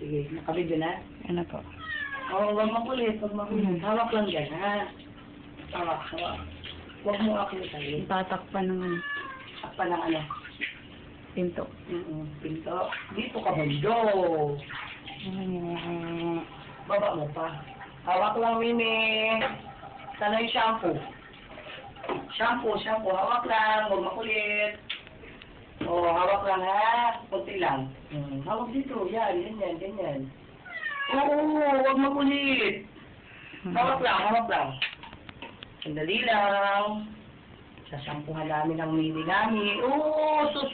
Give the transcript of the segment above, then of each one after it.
sige. Nakabidyo na? Ano po? Oo, huwag makulit, huwag makulit. Hawak lang dyan, ha? Hawak, hawak. Huwag mo akulitin. Tatakpan ng Takpan ng ano? pinto. Pinto. Dito ka mundo. Baba mo pa. Hawak lang, Mimi. Sana yung shampoo. Shampoo. Hawak lang. Huwag makulit. Oo, hawak lang, ha? Kunti lang. Hawak dito. Yan. Oo, huwag makulit. Hawak lang. Sandali lang. Sasampuhan namin ang Mimi namin. Oo, sus.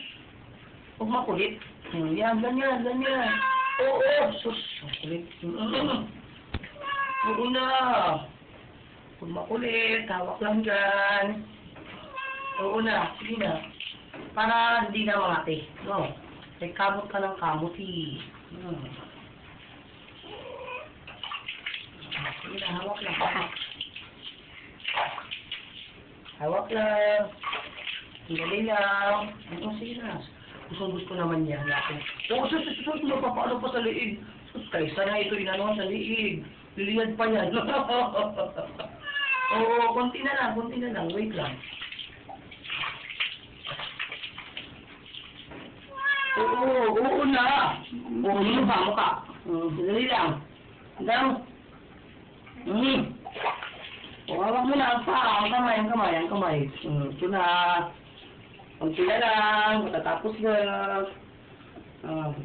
Huwag makulit. Yan, ganyan. Oo, sus. Makulit. Oo na. Huwag makulit. Hawak lang dyan. Oo na. Sige na. Para hindi na mangati. No. May kamot ka ng kamot, eh. Sige na, hawak lang. Hawak lang. Sandali lang. Sige na. Gusto naman yan natin. Oo, sus, paano pa sa liig? Sus, kaysa na ito inanuhan sa liig. Liliyad pa yan. Oo, konti na lang. Wait lang. Oo na. Oo, mukha. Sandali lang. Hanggang. Hawak mo na ang paa, ang kamay. Ito na. Konti na lang, matatapos na.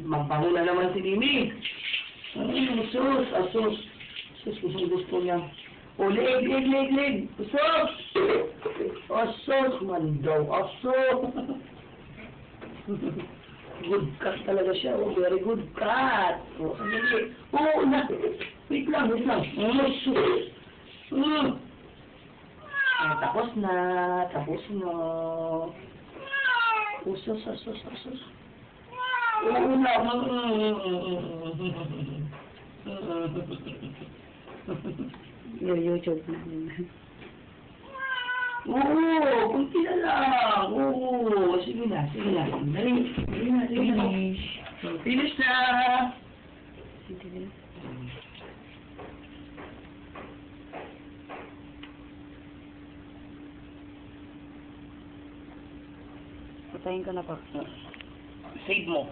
Magbango na naman si Mimi. Sus, gusto niya. O, leg. Sus! Sus, mandaw. Sus! Good cat talaga siya. Oh, very good cat. Oh, sandali. Oo na. Wait lang. Sus! Tapos na. Sus. Oo na. YouTube namin. Oo, kunti na lang. Oo, sige na. Dali na. Finish na. Patayin ko na po. Save mo.